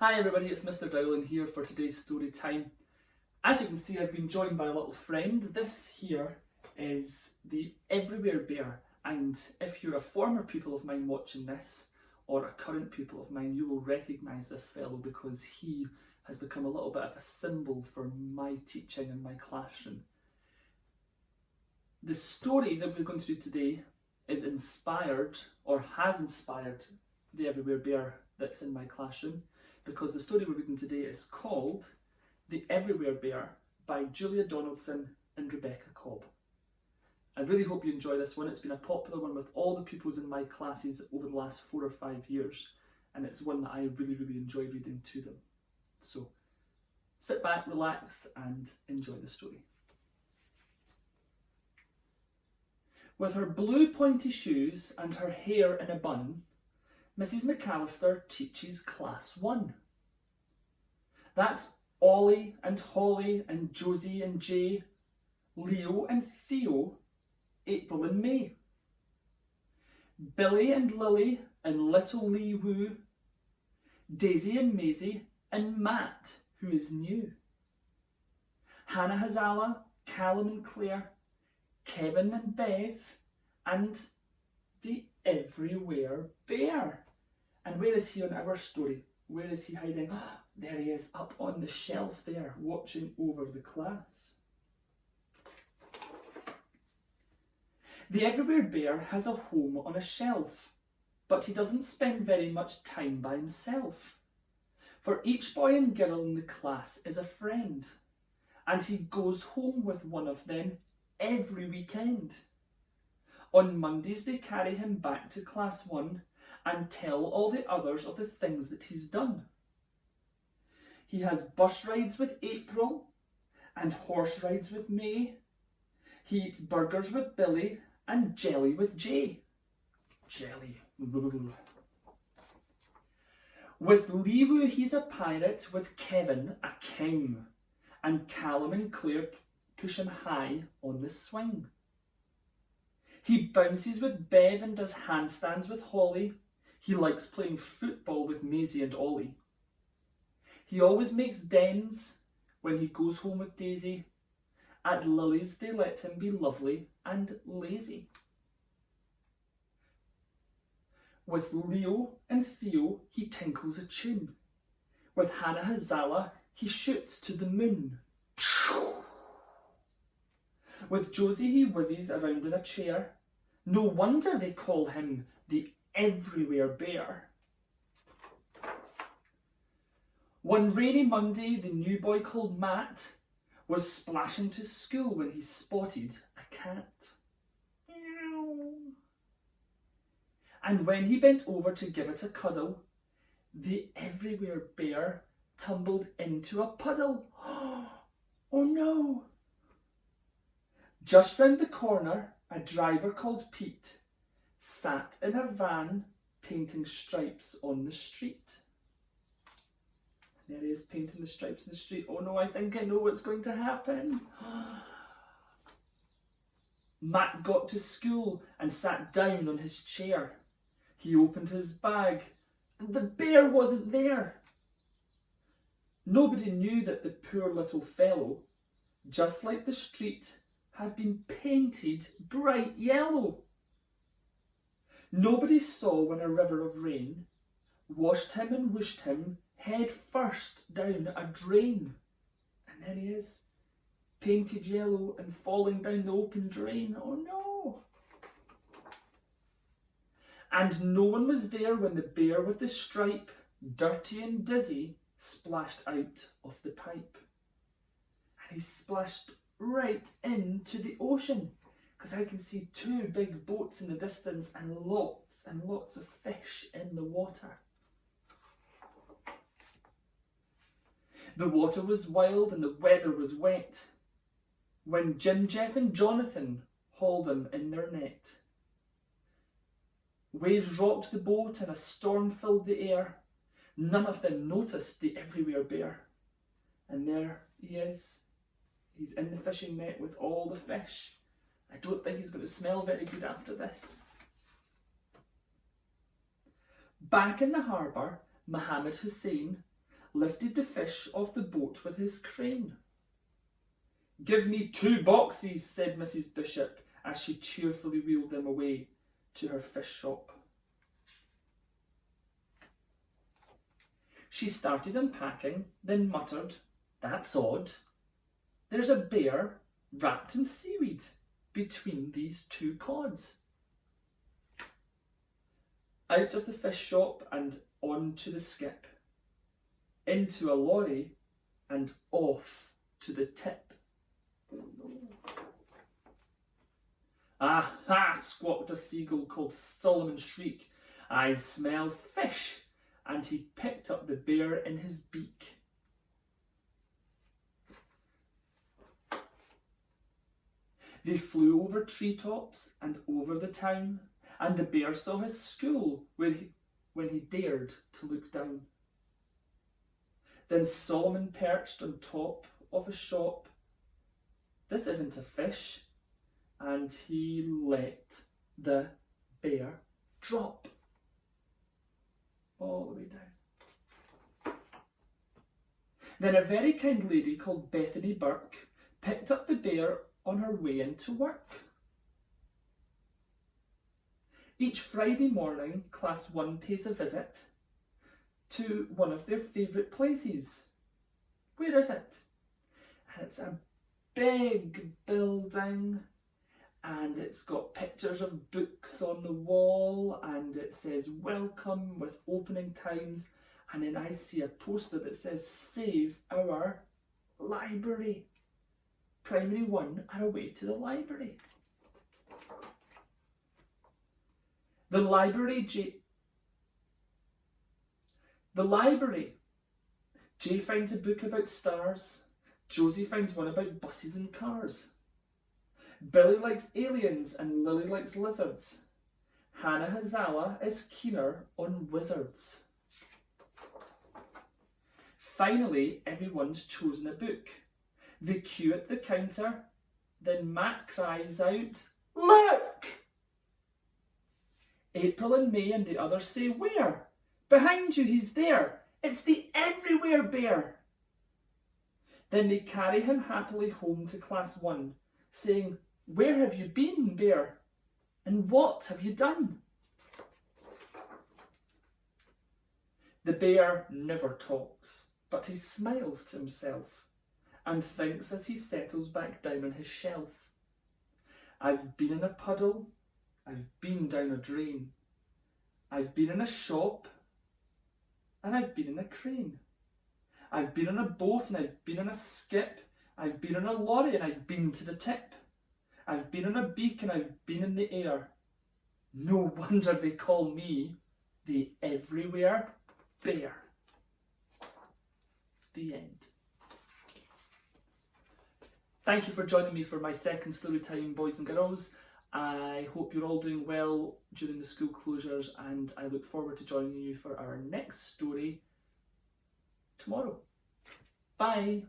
Hi everybody, it's Mr. Dowling here for today's story time. As you can see, I've been joined by a little friend. This here is the Everywhere Bear, and if you're a former pupil of mine watching this, or a current pupil of mine, you will recognise this fellow because he has become a little bit of a symbol for my teaching in my classroom. The story that we're going to do today is inspired, or has inspired, the Everywhere Bear that's in my classroom, because the story we're reading today is called The Everywhere Bear by Julia Donaldson and Rebecca Cobb. I really hope you enjoy this one. It's been a popular one with all the pupils in my classes over the last 4 or 5 years, and it's one that I really enjoy reading to them. So sit back, relax, and enjoy the story. With her blue pointy shoes and her hair in a bun, Mrs. McAllister teaches Class 1. That's Ollie and Holly and Josie and Jay, Leo and Theo, April and May, Billy and Lily and little Lee Woo, Daisy and Maisie and Matt, who is new, Hannah Hazala, Callum and Claire, Kevin and Bev, and the Everywhere Bear. And where is he on our story? Where is he hiding? Oh, there he is, up on the shelf there, watching over the class. The Everywhere Bear has a home on a shelf, but he doesn't spend very much time by himself. For each boy and girl in the class is a friend, and he goes home with one of them every weekend. On Mondays they carry him back to Class 1 and tell all the others of the things that he's done. He has bus rides with April and horse rides with May. He eats burgers with Billy and jelly with Jay. Jelly. With Leewoo he's a pirate, with Kevin a king, and Callum and Claire push him high on the swing. He bounces with Bev and does handstands with Holly. He likes playing football with Maisie and Ollie. He always makes dens when he goes home with Daisy. At Lily's they let him be lovely and lazy. With Leo and Theo he tinkles a tune. With Hannah Hazala he shoots to the moon. With Josie he whizzes around in a chair. No wonder they call him the Everywhere Bear. One rainy Monday, the new boy called Matt was splashing to school when he spotted a cat. And when he bent over to give it a cuddle, the Everywhere Bear tumbled into a puddle. Oh no! Just round the corner, a driver called Pete sat in a van painting stripes on the street. There he is, painting the stripes on the street. Oh no, I think I know what's going to happen. Matt got to school and sat down on his chair. He opened his bag and the bear wasn't there. Nobody knew that the poor little fellow, just like the street, had been painted bright yellow. Nobody saw when a river of rain washed him and whooshed him head first down a drain. And there he is, painted yellow and falling down the open drain. Oh no! And no one was there when the bear with the stripe, dirty and dizzy, splashed out of the pipe. And he splashed right into the ocean, because I can see 2 big boats in the distance and lots of fish in the water. The water was wild and the weather was wet when Jim, Jeff and Jonathan hauled him in their net. Waves rocked the boat and a storm filled the air. None of them noticed the Everywhere Bear. And there he is. He's in the fishing net with all the fish. I don't think he's going to smell very good after this. Back in the harbour, Mohammed Hussein lifted the fish off the boat with his crane. "Give me 2 boxes," said Mrs. Bishop, as she cheerfully wheeled them away to her fish shop. She started unpacking, then muttered, "That's odd. There's a bear wrapped in seaweed between these 2 cods." Out of the fish shop and on to the skip, into a lorry and off to the tip. "Aha!" squawked a seagull called Solomon Shriek. "I smell fish," and he picked up the bear in his beak. They flew over treetops and over the town, and the bear saw his school when he dared to look down. Then Solomon perched on top of a shop. "This isn't a fish," and he let the bear drop all the way down. Then a very kind lady called Bethany Burke picked up the bear on her way into work. Each Friday morning, Class 1 pays a visit to one of their favourite places. Where is it? And it's a big building, and it's got pictures of books on the wall, and it says "Welcome" with opening times, and then I see a poster that says "Save our library." Primary 1 are away to the library. The library. Jay finds a book about stars. Josie finds one about buses and cars. Billy likes aliens and Lily likes lizards. Hannah Hazala is keener on wizards. Finally, everyone's chosen a book. They queue at the counter. Then Matt cries out, "Look!" April and May and the others say, "Where?" "Behind you, he's there. It's the Everywhere Bear." Then they carry him happily home to Class 1, saying, "Where have you been, Bear? And what have you done?" The bear never talks, but he smiles to himself and thinks as he settles back down on his shelf. "I've been in a puddle, I've been down a drain, I've been in a shop, and I've been in a crane. I've been on a boat and I've been on a skip, I've been on a lorry and I've been to the tip. I've been on a beak and I've been in the air. No wonder they call me the Everywhere Bear." The end. Thank you for joining me for my second story time, boys and girls. I hope you're all doing well during the school closures, and I look forward to joining you for our next story tomorrow. Bye.